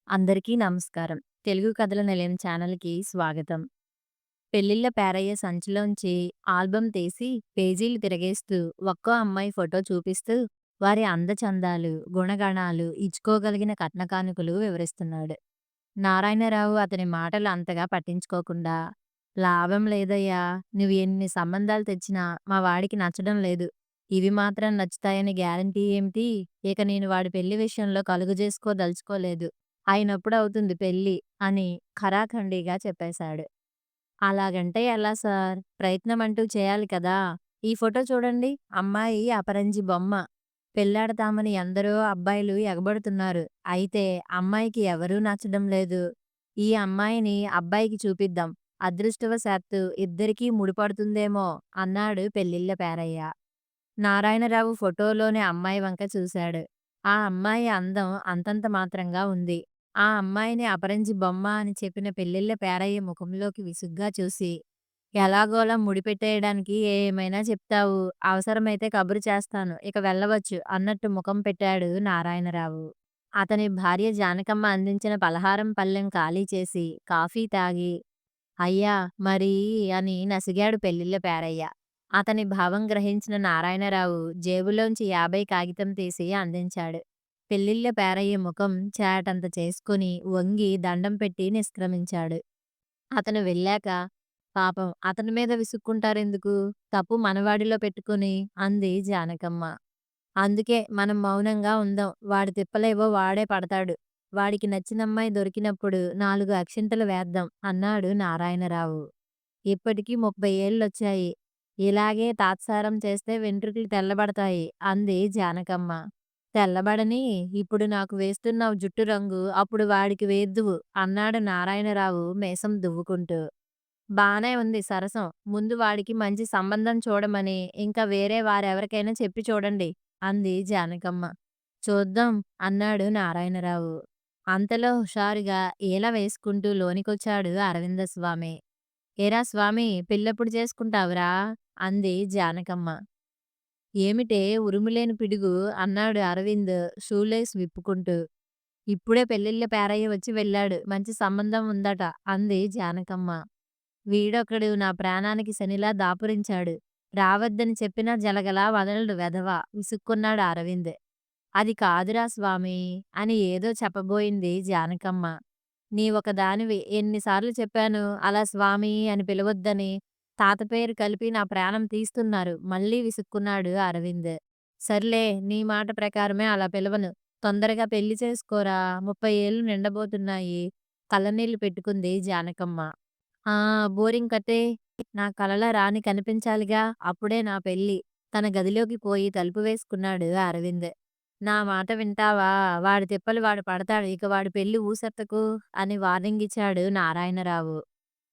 అందరికీ నమస్కారం. తెలుగు కథల నిలయం ఛానల్‌కి స్వాగతం. పెళ్ళిళ్ళ పేరయ్య సంచిలోంచి ఆల్బమ్ తీసి పేజీలు తిరగేస్తూ ఒక్కో అమ్మాయి ఫోటో చూపిస్తూ వారి అందచందాలు, గుణగణాలు, ఇచ్చుకోగలిగిన కట్న కానుకలు వివరిస్తున్నాడు. నారాయణరావు అతని మాటలు అంతగా పట్టించుకోకుండా, "లాభం లేదయ్యా! నువ్వు ఎన్ని సంబంధాలు తెచ్చినా మా వాడికి నచ్చడం లేదు. ఇవి మాత్రం నచ్చుతాయని గ్యారంటీ ఏమిటి? ఇక నేను వాడి పెళ్లి విషయంలో కలుగజేసుకోదలుచుకోలేదు. అయినప్పుడవుతుంది పెళ్లి" అని ఖరాఖండిగా చెప్పేశాడు. అలాగంటే ఎలా సార్? ప్రయత్నమంటూ చేయాలి కదా! ఈ ఫోటో చూడండి. అమ్మాయి అపరంజి బొమ్మ. పెళ్లాడతామని ఎందరో అబ్బాయిలు ఎగబడుతున్నారు. అయితే అమ్మాయికి ఎవరూ నచ్చడం లేదు. ఈ అమ్మాయిని అబ్బాయికి చూపిద్దాం. అదృష్టవశాత్తు ఇద్దరికీ ముడిపడుతుందేమో అన్నాడు పెళ్ళిళ్ళ పేరయ్య. నారాయణరావు ఫోటోలోని అమ్మాయి వంక చూశాడు. ఆ అమ్మాయి అందం అంతంత మాత్రంగా ఉంది. ఆ అమ్మాయిని అపరంజి బొమ్మ అని చెప్పిన పెళ్ళిళ్ళ పేరయ్య ముఖంలోకి విసుగ్గా చూసి, ఎలాగోలా ముడిపెట్టేయడానికి ఏమైనా చెప్తావు. అవసరమైతే కబురు చేస్తాను. ఇక వెళ్ళవచ్చు అన్నట్టు ముఖం పెట్టాడు నారాయణరావు. అతని భార్య జానకమ్మ అందించిన పలహారం పళ్ళెం ఖాళీ చేసి, కాఫీ తాగి, అయ్యా! మరీ అని నసిగాడు పెళ్ళిళ్ళ పేరయ్య. అతని భావం గ్రహించిన నారాయణరావు జేబులోంచి 50 కాగితం తీసి అందించాడు. పెళ్ళిళ్ళ పేరయ్య ముఖం చాటంత చేసుకుని వంగి దండం పెట్టి నిష్క్రమించాడు. అతను వెళ్ళాక, పాపం అతని మీద విసుక్కుంటారెందుకు? తప్పు మనవాడిలో పెట్టుకుని అంది జానకమ్మ. అందుకే మనం మౌనంగా ఉందాం. వాడి తిప్పలేవో వాడే పడతాడు. వాడికి నచ్చినమ్మాయి దొరికినప్పుడు 4 అక్షింతలు వేద్దాం అన్నాడు నారాయణరావు. ఇప్పటికి 30 ఏళ్లొచ్చాయి. ఇలాగే తాత్సారం చేస్తే వెంట్రుకలు తెల్లబడతాయి అంది జానకమ్మ. తెల్లబడని, ఇప్పుడు నాకు వేస్తున్నావు జుట్టు రంగు, అప్పుడు వాడికి వేద్దువు అన్నాడు నారాయణరావు మీసం దువ్వుకుంటూ. బానే ఉంది సరసం. ముందు వాడికి మంచి సంబంధం చూడమని ఇంకా వేరే వారెవరికైనా చెప్పి చూడండి అంది జానకమ్మ. చూద్దాం అన్నాడు నారాయణరావు. అంతలో హుషారుగా ఈల వేసుకుంటూ లోనికొచ్చాడు అరవిందస్వామి. ఏరా స్వామి, పెళ్ళెప్పుడు చేసుకుంటావురా అంది జానకమ్మ. ఏమిటే ఉరుములేని పిడుగు అన్నాడు అరవింద్ షూలేస్ విప్పుకుంటూ. ఇప్పుడే పెళ్ళిళ్ళ పేరయ్య వచ్చి వెళ్ళాడు. మంచి సంబంధం ఉందట అంది జానకమ్మ. వీడొకడు నా ప్రాణానికి శనిలా దాపురించాడు. రావద్దని చెప్పినా జలగలా వదలడు వెధవ విసుక్కున్నాడు అరవింద్. అది కాదురా స్వామి అని ఏదో చెప్పబోయింది జానకమ్మ. నీవొకదానివి ఎన్నిసార్లు చెప్పాను అలా స్వామి అని పిలవొద్దని. తాత పేరు కలిపి నా ప్రాణం తీస్తున్నారు మళ్ళీ విసుక్కున్నాడు అరవింద్. సర్లే నీ మాట ప్రకారమే అలా పిలవను. తొందరగా పెళ్లి చేసుకోరా, 30 ఏళ్ళు నిండబోతున్నాయి కళ్ళనీళ్లు పెట్టుకుంది జానకమ్మ. ఆ! బోరింగ్ కట్టేయ్. నా కలల రాణి కనిపించాలిగా అప్పుడే నా పెళ్లి. తన గదిలోకి పోయి తలుపు వేసుకున్నాడు అరవింద్. నా మాట వింటావా? వాడి తిప్పలు వాడు పడతాడు. ఇక వాడి పెళ్లి ఊసెత్తకు అని వార్నింగ్ ఇచ్చాడు నారాయణరావు.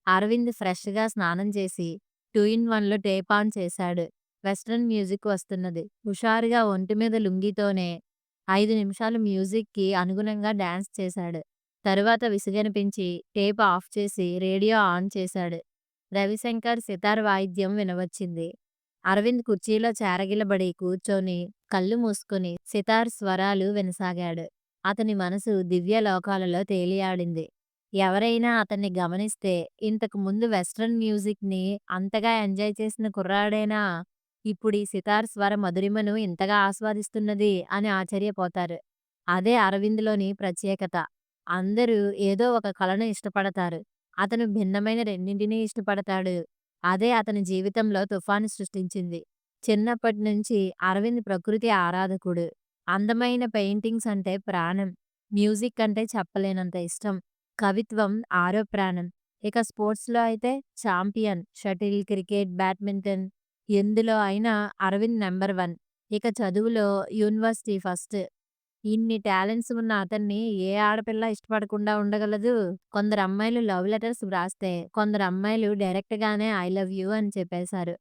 అరవింద్ ఫ్రెష్‌గా స్నానం చేసి 2 ఇన్ 1లో టేప్ ఆన్ చేశాడు. వెస్టర్న్ మ్యూజిక్ వస్తున్నది. హుషారుగా ఒంటి మీద లుంగీతోనే 5 నిమిషాలు మ్యూజిక్‌కి అనుగుణంగా డాన్స్ చేశాడు. తరువాత విసుగనిపించి టేప్ ఆఫ్ చేసి రేడియో ఆన్ చేశాడు. రవిశంకర్ సితార్ వాయిద్యం వినవచ్చింది. అరవింద్ కుర్చీలో చేరగిలబడి కూర్చొని కళ్ళు మూసుకొని సితార్ స్వరాలు వినసాగాడు. అతని మనసు దివ్య లోకాలలో తేలియాడింది. ఎవరైనా అతన్ని గమనిస్తే ఇంతకు ముందు వెస్ట్రన్ మ్యూజిక్‌ని అంతగా ఎంజాయ్ చేసిన కుర్రాడేనా ఇప్పుడు ఈ సితార్ స్వర మధురిమను ఇంతగా ఆస్వాదిస్తున్నది అని ఆశ్చర్యపోతారు. అదే అరవింద్‌లోని ప్రత్యేకత. అందరూ ఏదో ఒక కళను ఇష్టపడతారు. అతను భిన్నమైన రెండింటినీ ఇష్టపడతాడు. అదే అతని జీవితంలో తుఫాను సృష్టించింది. చిన్నప్పటి నుంచి అరవింద్ ప్రకృతి ఆరాధకుడు. అందమైన పెయింటింగ్స్ అంటే ప్రాణం. మ్యూజిక్ అంటే చెప్పలేనంత ఇష్టం. కవిత్వం ఆరో ప్రాణం. ఇక స్పోర్ట్స్‌లో అయితే ఛాంపియన్. షటిల్, క్రికెట్, బ్యాడ్మింటన్ ఎందులో అయినా అరవింద్ నంబర్ 1. ఇక చదువులో యూనివర్సిటీ ఫస్ట్. ఇన్ని టాలెంట్స్ ఉన్న అతన్ని ఏ ఆడపిల్ల ఇష్టపడకుండా ఉండగలదు? కొందరు అమ్మాయిలు లవ్ లెటర్స్ వ్రాస్తే, కొందరు అమ్మాయిలు డైరెక్ట్‌గానే ఐ లవ్ యూ అని చెప్పేశారు.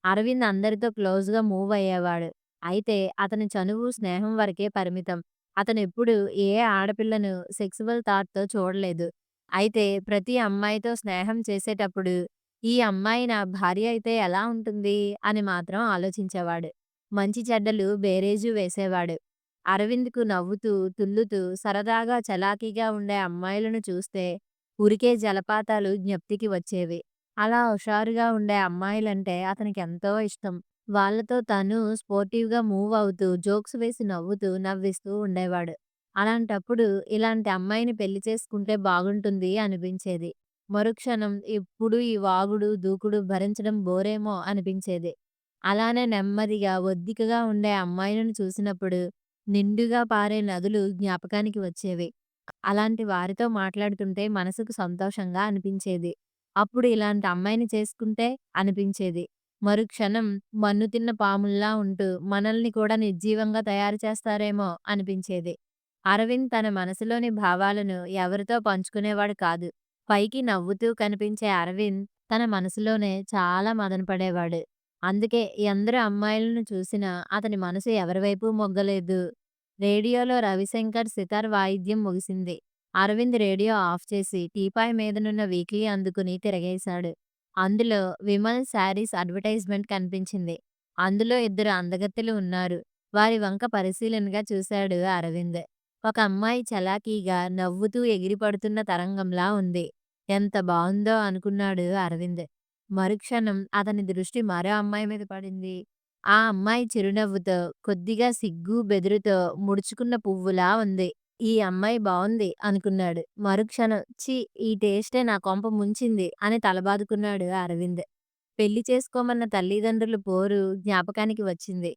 అరవింద్ అందరితో క్లోజ్‌గా మూవ్ అయ్యేవాడు. అయితే అతని చనువు, స్నేహం వరకే పరిమితం. అతనెప్పుడు ఏ ఆడపిల్లను సెక్సువల్ థాట్‌తో చూడలేదు. అయితే ప్రతి అమ్మాయితో స్నేహం చేసేటప్పుడు, ఈ అమ్మాయి నా భార్య అయితే ఎలా ఉంటుంది అని మాత్రం ఆలోచించేవాడు. మంచి చెడ్డలు బేరీజు వేసేవాడు. అరవింద్‌కు నవ్వుతూ, తుల్లుతూ, సరదాగా చలాకీగా ఉండే అమ్మాయిలను చూస్తే ఉరికే జలపాతాలు జ్ఞప్తికి వచ్చేవి. అలా హుషారుగా ఉండే అమ్మాయిలంటే అతనికెంతో ఇష్టం. వాళ్ళతో తను స్పోర్టివ్‌గా మూవ్ అవుతూ, జోక్స్ వేసి నవ్వుతూ, నవ్విస్తూ ఉండేవాడు. అలాంటప్పుడు ఇలాంటి అమ్మాయిని పెళ్లి చేసుకుంటే బాగుంటుంది అనిపించేది. మరుక్షణం ఇప్పుడు ఈ వాగుడు, దూకుడు భరించడం బోరేమో అనిపించేది. అలానే నెమ్మదిగా, ఒద్దికగా ఉండే అమ్మాయిలను చూసినప్పుడు నిండుగా పారే నదులు జ్ఞాపకానికి వచ్చేవి. అలాంటి వారితో మాట్లాడుతుంటే మనసుకు సంతోషంగా అనిపించేది. అప్పుడు ఇలాంటి అమ్మాయిని చేసుకుంటే అనిపించేది. మరుక్షణం మన్ను తిన్న పాముల్లా ఉంటూ మనల్ని కూడా నిర్జీవంగా తయారు చేస్తారేమో అనిపించేది. అరవింద్ తన మనసులోని భావాలను ఎవరితో పంచుకునేవాడు కాదు. పైకి నవ్వుతూ కనిపించే అరవింద్ తన మనసులోనే చాలా మదనపడేవాడు. అందుకే ఎందరు అమ్మాయిలను చూసినా అతని మనసు ఎవరి వైపు మొగ్గలేదు. రేడియోలో రవిశంకర్ సితార్ వాయిద్యం ముగిసింది. అరవింద్ రేడియో ఆఫ్ చేసి టీపాయ్ మీదనున్న వీక్లీ అందుకుని తిరగేశాడు. అందులో విమల్ శారీస్ అడ్వర్టైజ్మెంట్ కనిపించింది. అందులో ఇద్దరు అందగత్తెలు ఉన్నారు. వారి వంక పరిశీలనగా చూశాడు అరవింద్. ఒక అమ్మాయి చలాకీగా నవ్వుతూ ఎగిరిపడుతున్న తరంగంలా ఉంది. ఎంత బావుందో అనుకున్నాడు అరవింద్. మరుక్షణం అతని దృష్టి మరో అమ్మాయి మీద పడింది. ఆ అమ్మాయి చిరునవ్వుతో, కొద్దిగా సిగ్గు, బెదురుతో ముడుచుకున్న పువ్వులా ఉంది. ఈ అమ్మాయి బావుంది అనుకున్నాడు. మరుక్షణం ఛీ! ఈ టేస్టే నా కొంప ముంచింది అని తలబాదుకున్నాడు అరవింద్. పెళ్లి చేసుకోమన్న తల్లిదండ్రుల పోరు జ్ఞాపకానికి వచ్చింది.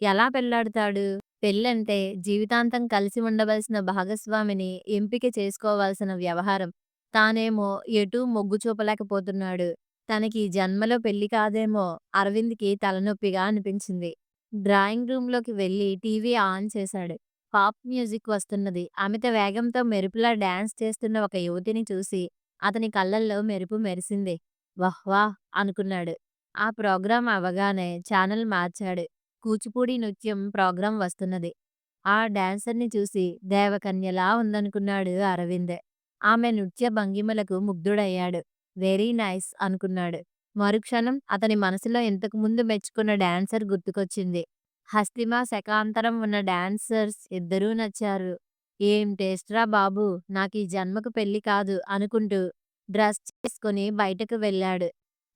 ఎలా పెళ్లాడతాడు? పెళ్ళంటే జీవితాంతం కలిసి ఉండవలసిన భాగస్వామిని ఎంపిక చేసుకోవాల్సిన వ్యవహారం. తానేమో ఎటూ మొగ్గు చూపలేకపోతున్నాడు. తనకి ఈ జన్మలో పెళ్లి కాదేమో! అరవింద్‌కి తలనొప్పిగా అనిపించింది. డ్రాయింగ్ రూమ్‌లోకి వెళ్లి టీవీ ఆన్ చేశాడు. పాప్ మ్యూజిక్ వస్తున్నది. అమిత వేగంతో మెరుపులా డాన్స్ చేస్తున్న ఒక యువతిని చూసి అతని కళ్ళల్లో మెరుపు మెరిసింది. వాహ్! వాహ్! అనుకున్నాడు. ఆ ప్రోగ్రాం అవ్వగానే ఛానెల్ మార్చాడు. కూచిపూడి నృత్యం ప్రోగ్రాం వస్తున్నది. ఆ డాన్సర్‌ని చూసి దేవకన్యలా ఉందనుకున్నాడు అరవింద్. ఆమె నృత్య భంగిమలకు ముగ్ధుడయ్యాడు. వెరీ నైస్ అనుకున్నాడు. మరుక్షణం అతని మనసులో ఇంతకు ముందు మెచ్చుకున్న డాన్సర్ గుర్తుకొచ్చింది. హస్తిమా శకాంతరం ఉన్న డాన్సర్స్ ఇద్దరూ నచ్చారు. ఏం టేస్ట్‌రా బాబు! నాకీ జన్మకు పెళ్లి కాదు అనుకుంటూ డ్రెస్ చేసుకొని బయటకు వెళ్ళాడు.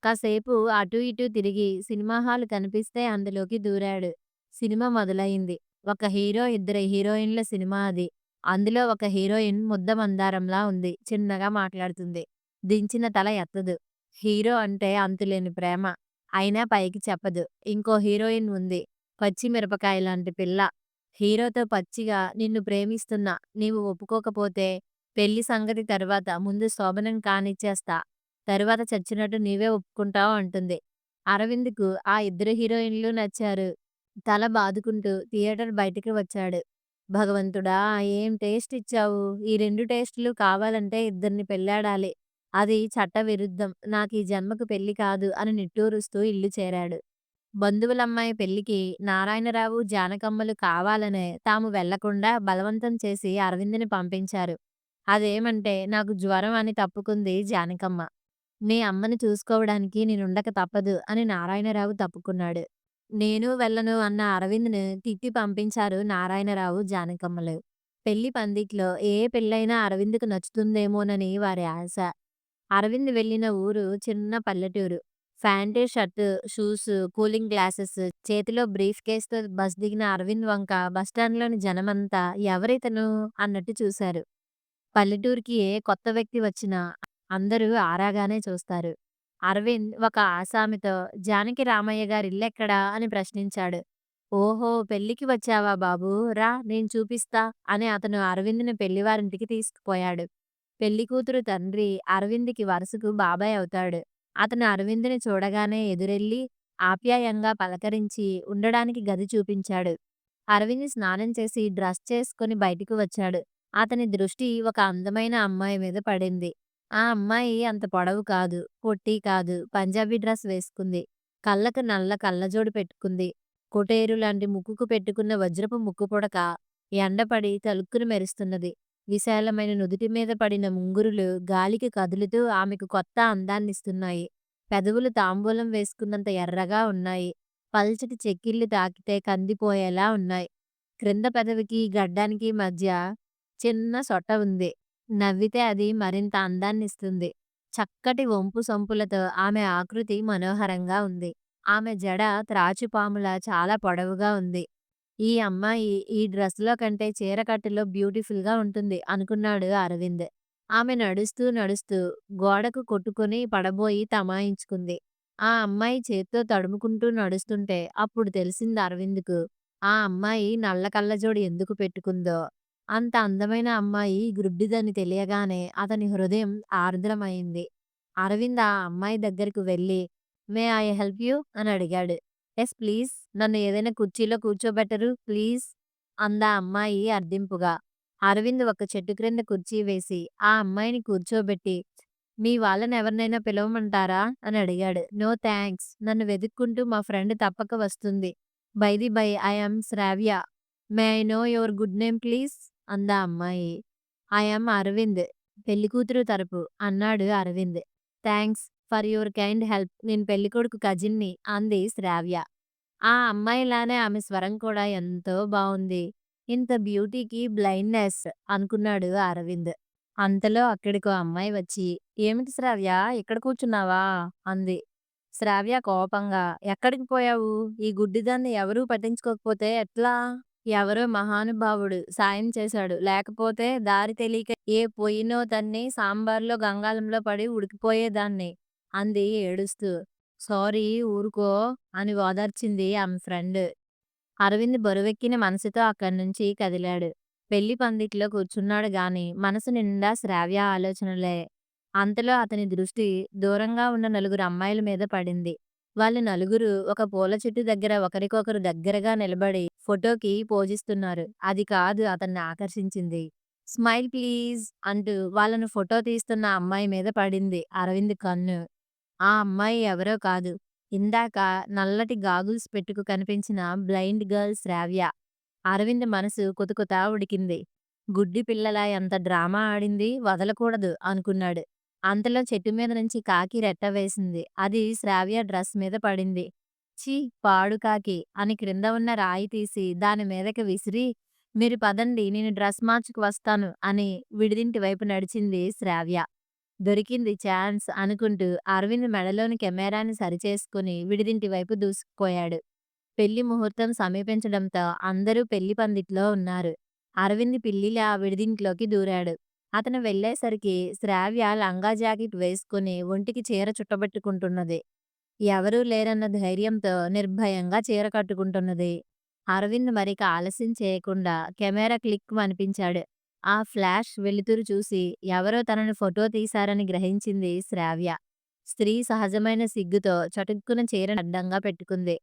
కాసేపు అటూ ఇటూ తిరిగి సినిమా హాల్ కనిపిస్తే అందులోకి దూరాడు. సినిమా మొదలయింది. ఒక హీరో, ఇద్దరు హీరోయిన్‌ల సినిమా అది. అందులో ఒక హీరోయిన్ ముద్ద మందారంలా ఉంది. చిన్నగా మాట్లాడుతుంది. దించిన తల ఎత్తదు. హీరో అంటే అంతులేని ప్రేమ. అయినా పైకి చెప్పదు. ఇంకో హీరోయిన్ ఉంది. పచ్చి మిరపకాయలాంటి పిల్ల. హీరోతో పచ్చిగా నిన్ను ప్రేమిస్తున్నా. నీవు ఒప్పుకోకపోతే పెళ్లి సంగతి తర్వాత ముందు శోభనం కానిచ్చేస్తా. తరువాత చచ్చినట్టు నీవే ఒప్పుకుంటావు అంటుంది. అరవింద్‌కు ఆ ఇద్దరు హీరోయిన్‌లు నచ్చారు. తల బాదుకుంటూ థియేటర్ బయటికి వచ్చాడు. భగవంతుడా! ఏం టేస్ట్ ఇచ్చావు. ఈ 2 టేస్టులు కావాలంటే ఇద్దరిని పెళ్లాడాలి. అది చట్టవిరుద్ధం. నాకీ జన్మకు పెళ్లి కాదు అని నిట్టూరుస్తూ ఇల్లు చేరాడు. బంధువులమ్మాయి పెళ్లికి నారాయణరావు, జానకమ్మలు కావాలనే తాము వెళ్ళకుండా బలవంతం చేసి అరవింద్‌ని పంపించారు. అదేమంటే నాకు జ్వరం అని తప్పుకుంది జానకమ్మ. "నీ అమ్మని చూసుకోవడానికి నేనుండక తప్పదు" అని నారాయణరావు తప్పుకున్నాడు. "నేను వెళ్ళను" అన్న అరవింద్‌ని తిట్టి పంపించారు నారాయణరావు, జానకమ్మలు. పెళ్లి పందిట్లో ఏ పెళ్లైనా అరవింద్‌కు నచ్చుతుందేమోనని వారి ఆశ. అరవింద్ వెళ్ళిన ఊరు చిన్న పల్లెటూరు. Pant, shirt, shoes, cooling glasses, చేతిలో బ్రీఫ్ కేస్‌తో బస్ దిగిన అరవింద్ వంక బస్టాండ్‌లోని జనమంతా ఎవరితను అన్నట్టు చూశారు. పల్లెటూరికి ఏ కొత్త వ్యక్తి వచ్చినా అందరూ ఆరాగానే చూస్తారు. అరవింద్ ఒక ఆసామితో "జానకి రామయ్య గారిల్లెక్కడా?" అని ప్రశ్నించాడు. "ఓహో! పెళ్ళికి వచ్చావా బాబూ! రా నేను చూపిస్తా" అని అతను అరవింద్‌ని పెళ్లివారింటికి తీసుకుపోయాడు. పెళ్లికూతురు తండ్రి అరవింద్‌కి వరుసకు బాబాయ్ అవుతాడు. అతను అరవింద్‌ని చూడగానే ఎదురెళ్ళి ఆప్యాయంగా పలకరించి ఉండడానికి గది చూపించాడు. అరవింద్ స్నానం చేసి డ్రెస్ చేసుకొని బయటికి వచ్చాడు. అతని దృష్టి ఒక అందమైన అమ్మాయి మీద పడింది. ఆ అమ్మాయి అంత పొడవు కాదు, పొట్టి కాదు. పంజాబీ డ్రెస్ వేసుకుంది. కళ్ళకు నల్ల కళ్ళజోడు పెట్టుకుంది. కొటేరు లాంటి ముక్కుకు పెట్టుకున్న వజ్రపు ముక్కుపుడక ఎండపడి తళుక్కున మెరుస్తున్నది. విశాలమైన నుదిటి మీద పడిన ముంగురులు గాలికి కదులుతూ ఆమెకు కొత్త అందాన్నిస్తున్నాయి. పెదవులు తాంబూలం వేసుకున్నంత ఎర్రగా ఉన్నాయి. పల్చటి చెక్కిళ్ళు తాకితే కందిపోయేలా ఉన్నాయి. క్రింద పెదవికి, గడ్డానికి మధ్య చిన్న సొట్ట ఉంది. నవ్వితే అది మరింత అందాన్నిస్తుంది. చక్కటి వంపు సొంపులతో ఆమె ఆకృతి మనోహరంగా ఉంది. ఆమె జడ త్రాచుపాములా చాలా పొడవుగా ఉంది. ఈ అమ్మాయి ఈ డ్రెస్‌లో కంటే చీర కట్టులో బ్యూటిఫుల్‌గా ఉంటుంది అనుకున్నాడు అరవింద్. ఆమె నడుస్తూ, నడుస్తూ గోడకు కొట్టుకొని పడబోయి తమాయించుకుంది. ఆ అమ్మాయి చేత్తో తడుముకుంటూ నడుస్తుంటే అప్పుడు తెలిసింది అరవింద్‌కు ఆ అమ్మాయి నల్ల కళ్ళజోడు ఎందుకు పెట్టుకుందో. అంత అందమైన అమ్మాయి గ్రుడ్డిదని తెలియగానే అతని హృదయం ఆర్ద్రమైంది. అరవింద్ ఆ అమ్మాయి దగ్గరకు వెళ్లి, "మే ఐ హెల్ప్ యూ?" అని అడిగాడు. "Yes please. నన్ను ఏదైనా కుర్చీలో కూర్చోబెట్టరు ప్లీజ్" అందా అమ్మాయి అర్దింపుగా. అరవింద్ ఒక చెట్టు క్రింద కుర్చీ వేసి, ఆ అమ్మాయిని కూర్చోబెట్టి, "మీ వాళ్ళనెవరినైనా పిలవమంటారా?" అని అడిగాడు. "No thanks. నన్ను వెతుక్కుంటూ మా ఫ్రెండ్ తప్పక వస్తుంది. By the by I am Shravya. May I know your good name please" అందా అమ్మాయి. "I am Aravind. పెళ్ళికూతురు తరపు" అన్నాడు Aravind. "Thanks for your kind help. నేను పెళ్ళికొడుకు కజిన్‌ని" అంది శ్రావ్య. ఆ అమ్మాయిలానే ఆమె స్వరం కూడా ఎంతో బావుంది. ఇంత బ్యూటీకి బ్లైండ్‌నెస్ అనుకున్నాడు అరవింద్. అంతలో అక్కడికో అమ్మాయి వచ్చి, "ఏమిటి శ్రావ్య ఇక్కడ కూర్చున్నావా?" అంది. శ్రావ్య కోపంగా, "ఎక్కడికి పోయావు? ఈ గుడ్డిదాన్ని ఎవరూ పట్టించుకోకపోతే ఎట్లా? ఎవరో మహానుభావుడు సాయం చేశాడు. లేకపోతే దారి తెలీక ఏ పొయ్యినో తన్ని సాంబార్‌లో గంగాళంలో పడి ఉడికిపోయేదాన్ని" అంది ఏడుస్తూ. "సారీ ఊరుకో" అని ఓదార్చింది ఆమె ఫ్రెండ్. అరవింద్ బరువెక్కిన మనసుతో అక్కడ్నుంచి కదిలాడు. పెళ్లి పందిట్లో కూర్చున్నాడు గాని మనసు నిండా శ్రావ్య ఆలోచనలే. అంతలో అతని దృష్టి దూరంగా ఉన్న నలుగురు అమ్మాయిల మీద పడింది. వాళ్ళు నలుగురు ఒక పూల చెట్టు దగ్గర ఒకరికొకరు దగ్గరగా నిలబడి ఫోటోకి పోజిస్తున్నారు. అది కాదు అతన్ని ఆకర్షించింది. "స్మైల్ ప్లీజ్" అంటూ వాళ్ళను ఫోటో తీస్తున్న అమ్మాయి మీద పడింది అరవింద్ కన్ను. ఆ అమ్మాయి ఎవరో కాదు. ఇందాక నల్లటి గాగుల్స్ పెట్టుకు కనిపించిన బ్లైండ్ గర్ల్ శ్రావ్య. అరవింద్ మనసు కుతకుతా ఉడికింది. గుడ్డి పిల్లలా ఎంత డ్రామా ఆడింది, వదలకూడదు అనుకున్నాడు. అంతలో చెట్టు మీద నుంచి కాకి రెట్ట వేసింది. అది శ్రావ్య డ్రెస్ మీద పడింది. ఛీ! పాడు కాకి అని క్రింద ఉన్న రాయి తీసి దాని మీదకి విసిరి, "మీరు పదండి నేను డ్రెస్ మార్చుకు వస్తాను" అని విడిదింటి వైపు నడిచింది శ్రావ్య. దొరికింది ఛాన్స్ అనుకుంటూ అరవింద్ మెడలోని కెమెరాని సరిచేసుకుని విడిదింటి వైపు దూసుకుపోయాడు. పెళ్లి ముహూర్తం సమీపించడంతో అందరూ పెళ్లి పందిట్లో ఉన్నారు. అరవింద్ పిల్లిలా విడిదింట్లోకి దూరాడు. అతను వెళ్ళేసరికి శ్రావ్య లంగా జాకెట్ వేసుకుని ఒంటికి చీర చుట్టబెట్టుకుంటున్నది. ఎవరూ లేరన్న ధైర్యంతో నిర్భయంగా చీర కట్టుకుంటున్నది. అరవింద్ మరిక ఆలస్యం చేయకుండా కెమెరా క్లిక్కుమనిపించాడు. ఆ ఫ్లాష్ వెలుతురు చూసి ఎవరో తనని ఫోటో తీశారని గ్రహించింది శ్రావ్య. స్త్రీ సహజమైన సిగ్గుతో చటుక్కున చీరను అడ్డంగా పెట్టుకుంది.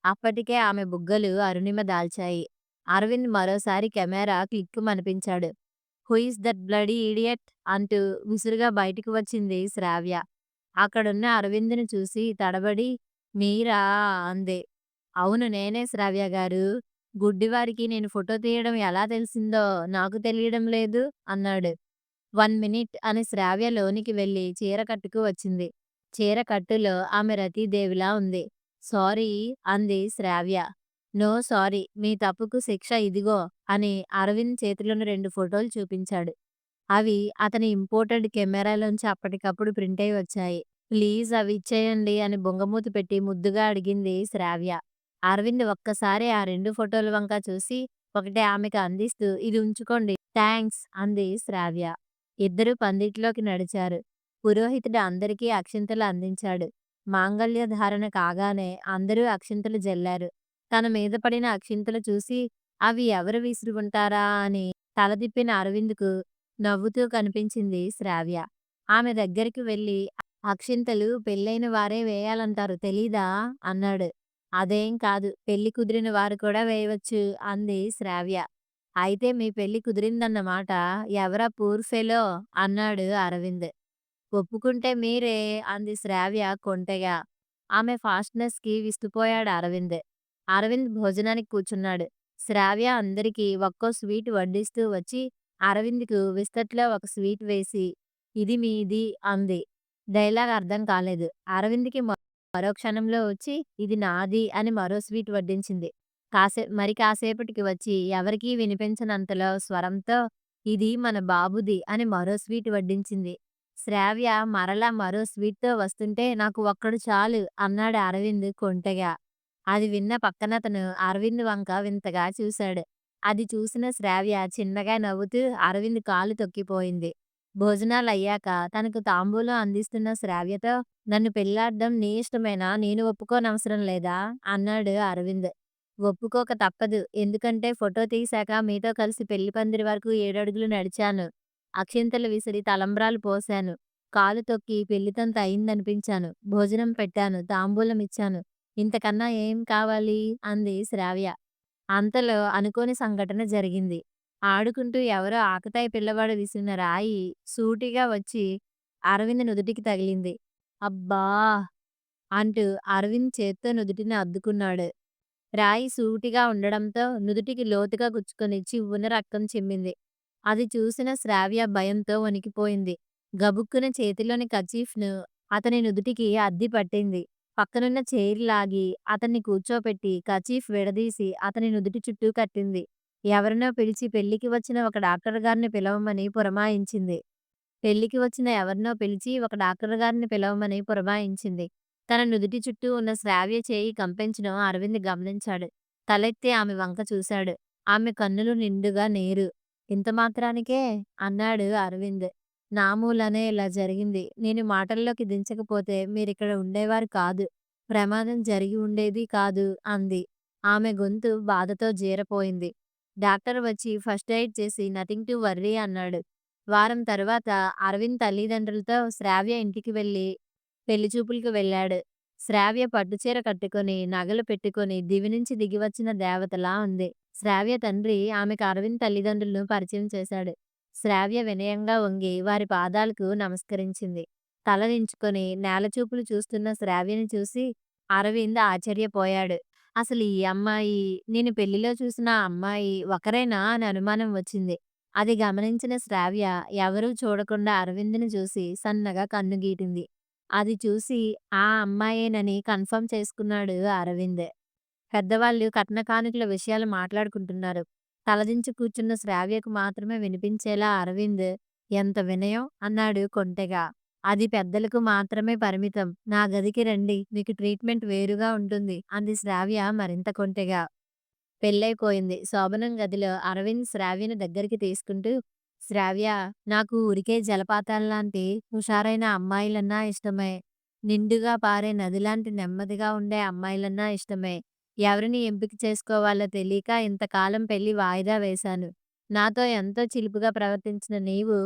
అప్పటికే ఆమె బుగ్గలు అరుణిమ దాల్చాయి. అరవింద్ మరోసారి కెమెరా క్లిక్కుమనిపించాడు. "Who is that bloody idiot" అంటూ విసురుగా బయటికి వచ్చింది శ్రావ్య. అక్కడున్న అరవింద్‌ని చూసి తడబడి, "మీరా" అంది. "అవును నేనే శ్రావ్య గారు. గుడ్డివారికి నేను ఫోటో తీయడం ఎలా తెలిసిందో నాకు తెలియడం లేదు" అన్నాడు. "1 మినిట్" అని శ్రావ్య లోనికి వెళ్లి చీర కట్టుకు వచ్చింది. చీర కట్టులో ఆమె రతీదేవిలా ఉంది. "సారీ" అంది శ్రావ్య. "No sorry. మీ తప్పుకు శిక్ష ఇదిగో" అని అరవింద్ చేతిలోని 2 ఫోటోలు చూపించాడు. అవి అతని ఇంపోర్టెడ్ కెమెరాలోంచి అప్పటికప్పుడు ప్రింటయి వచ్చాయి. "ప్లీజ్ అవి ఇచ్చేయండి" అని బుంగమూతి పెట్టి ముద్దుగా అడిగింది శ్రావ్య. అరవింద్ ఒక్కసారి ఆ 2 ఫోటోల వంక చూసి ఒకటి ఆమెకు అందిస్తూ "ఇది ఉంచుకోండి. థాంక్స్" అంది శ్రావ్య. ఇద్దరూ పందిట్లోకి నడిచారు. పురోహితుడు అందరికీ అక్షింతలు అందించాడు. మాంగళ్య ధారణ కాగానే అందరూ అక్షింతలు జల్లారు. తన మీద పడిన అక్షింతలు చూసి అవి ఎవరు విసిరి ఉంటారా అని తల తిప్పిన అరవింద్‌కు నవ్వుతూ కనిపించింది శ్రావ్య. ఆమె దగ్గరికి వెళ్లి "అక్షింతలు పెళ్ళైన వారే వేయాలంటారు తెలీదా?" అన్నాడు. "అదేం కాదు. పెళ్లి కుదిరిన వారు కూడా వేయవచ్చు" అంది శ్రావ్య. "అయితే మీ పెళ్లి కుదిరిందన్నమాట. ఎవరా పూర్ ఫెలో" అన్నాడు అరవింద్. "ఒప్పుకుంటే మీరే" అంది శ్రావ్య కొంటెగా. ఆమె ఫాస్ట్‌నెస్‌కి విస్తుపోయాడు అరవింద్. అరవింద్ భోజనానికి కూర్చున్నాడు. శ్రావ్య అందరికీ ఒక్కో స్వీట్ వడ్డిస్తూ వచ్చి అరవింద్‌కు విస్తట్లో ఒక స్వీట్ వేసి, "ఇది మీది" అంది. డైలాగ్ అర్థం కాలేదు. అరవింద్‌కి మరో క్షణంలో వచ్చి, "ఇది నాది" అని మరో స్వీట్ వడ్డించింది. మరి కాసేపటికి వచ్చి ఎవరికీ వినిపించనంతలో స్వరంతో "ఇది మన బాబుది" అని మరో స్వీట్ వడ్డించింది. శ్రావ్య మరలా మరో స్వీట్‌తో వస్తుంటే "నాకు ఒక్కడు చాలు" అన్నాడు అరవింద్ కొంటెగా. అది విన్న పక్కనతను అరవింద్ వంక వింతగా చూశాడు. అది చూసిన శ్రావ్య చిన్నగా నవ్వుతూ అరవింద్ కాలు తొక్కిపోయింది. భోజనాలయ్యాక తనకు తాంబూలం అందిస్తున్న శ్రావ్యతో "నన్ను పెళ్లాడడం నీ ఇష్టమేనా? నేను ఒప్పుకోనవసరం లేదా?" అన్నాడు అరవింద్. "ఒప్పుకోక తప్పదు. ఎందుకంటే ఫోటో తీశాక మీతో కలిసి పెళ్లి పందిరి వరకు 7 అడుగులు నడిచాను. అక్షింతలు విసిరి తలంబ్రాలు పోశాను. కాలు తొక్కి పెళ్లితంతు అయిందనిపించాను. భోజనం పెట్టాను. తాంబూలం ఇచ్చాను. ఇంతకన్నా ఏం కావాలి?" అంది శ్రావ్య. అంతలో అనుకోని సంఘటన జరిగింది. ఆడుకుంటూ ఎవరో ఆకతాయి పిల్లవాడు విసిరిన రాయి సూటిగా వచ్చి అరవింద్ నుదుటికి తగిలింది. "అబ్బా!" అంటూ అరవింద్ చేత్తో నుదుటిని అద్దుకున్నాడు. రాయి సూటిగా ఉండడంతో నుదుటికి లోతుగా గుచ్చుకొని చివ్వున రక్తం చిమ్మింది. అది చూసిన శ్రావ్య భయంతో వణికిపోయింది. గబుక్కున చేతిలోని కర్చీఫ్‌ను అతని నుదుటికి అద్ది పట్టింది. పక్కనున్న చైర్ లాగి అతన్ని కూర్చోపెట్టి కర్చీఫ్ విడదీసి అతని నుదుటి చుట్టూ కట్టింది. ఎవరినో పిలిచి పెళ్ళికి వచ్చిన ఒక డాక్టర్ గారిని పిలవమని పురమాయించింది. ఒక డాక్టర్ గారిని పిలవమని పురమాయించింది. తన నుదిటి చుట్టూ ఉన్న శ్రావ్య చేయి కంపించడం అరవింద్ గమనించాడు. తలెత్తి ఆమె వంక చూశాడు. ఆమె కన్నులు నిండుగా నీరు. "ఇంత మాత్రానికే?" అన్నాడు అరవింద్. "నా మూలానే ఇలా జరిగింది. నేను మాటల్లోకి దించకపోతే మీరిక్కడ ఉండేవారు కాదు. ప్రమాదం జరిగి ఉండేది కాదు" అంది. ఆమె గొంతు బాధతో జీరపోయింది. డాక్టర్ వచ్చి ఫస్ట్ ఎయిడ్ చేసి నథింగ్ టు వర్రీ అన్నాడు. వారం తరువాత అరవింద్ తల్లిదండ్రులతో శ్రావ్య ఇంటికి వెళ్లి పెళ్లి చూపులకు వెళ్ళాడు. శ్రావ్య పట్టుచీర కట్టుకొని, నగలు పెట్టుకొని దివి నుంచి దిగివచ్చిన దేవతలా ఉంది. శ్రావ్య తండ్రి ఆమెకు అరవింద్ తల్లిదండ్రులను పరిచయం చేశాడు. శ్రావ్య వినయంగా వంగి వారి పాదాలకు నమస్కరించింది. తల దించుకొని నేలచూపులు చూస్తున్న శ్రావ్యని చూసి అరవింద్ ఆశ్చర్యపోయాడు. అసలు ఈ అమ్మాయి, నేను పెళ్లిలో చూసిన ఆ అమ్మాయి ఒకరేనా అని అనుమానం వచ్చింది. అది గమనించిన శ్రావ్య ఎవరూ చూడకుండా అరవింద్‌ని చూసి సన్నగా కన్ను గీటింది. అది చూసి ఆ అమ్మాయేనని కన్ఫర్మ్ చేసుకున్నాడు అరవింద్. పెద్దవాళ్ళు కట్న కానుకల విషయాలు మాట్లాడుకుంటున్నారు. తలదించి కూర్చున్న శ్రావ్యకు మాత్రమే వినిపించేలా అరవింద్ "ఎంత వినయం" అన్నాడు కొంటెగా. "అది పెద్దలకు మాత్రమే పరిమితం. నా గదికి రండి. మీకు ట్రీట్మెంట్ వేరుగా ఉంటుంది" అంది శ్రావ్య మరింత కొంటెగా. పెళ్ళైపోయింది. శోభనం గదిలో అరవింద్ శ్రావ్యని దగ్గరికి తీసుకుంటూ "శ్రావ్య, నాకు ఊరికే జలపాతాల్లాంటి హుషారైన అమ్మాయిలన్నా ఇష్టమే. నిండుగా పారే నదిలాంటి నెమ్మదిగా ఉండే అమ్మాయిలన్నా ఇష్టమే. ఎవరిని ఎంపిక చేసుకోవాలో తెలియక ఇంతకాలం పెళ్లి వాయిదా వేశాను. నాతో ఎంతో చిలిపిగా ప్రవర్తించిన నీవు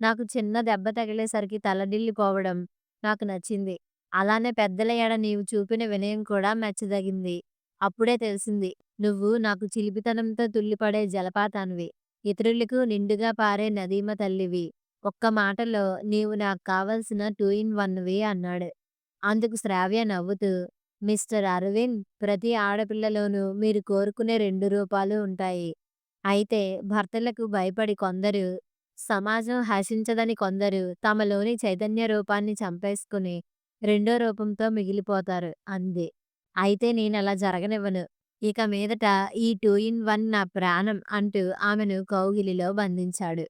నాకు చిన్న దెబ్బ తగిలేసరికి తల్లడిల్లిపోవడం నాకు నచ్చింది. అలానే పెద్దల ఎడ నీవు చూపిన వినయం కూడా మెచ్చదగింది. అప్పుడే తెలిసింది నువ్వు నాకు చిలిపితనంతో తుల్లిపడే జలపాతానివి. ఇతరులకు నిండుగా పారే నదీమ తల్లివి. ఒక్క మాటలో నీవు నాకు కావలసిన 2 ఇన్ 1వి" అన్నాడు. అందుకు శ్రావ్య నవ్వుతూ "మిస్టర్ అరవింద్, ప్రతి ఆడపిల్లలోనూ మీరు కోరుకునే 2 రూపాలు ఉంటాయి. అయితే భర్తలకు భయపడి కొందరు, సమాజం హర్షించదని కొందరు తమలోని చైతన్య రూపాన్ని చంపేసుకుని రెండో రూపంతో మిగిలిపోతారు" అంది. "అయితే నేనలా జరగనివ్వను. ఇక మీదట ఈ 2 ఇన్ 1 నా ప్రాణం" అంటూ ఆమెను కౌగిలిలో బంధించాడు.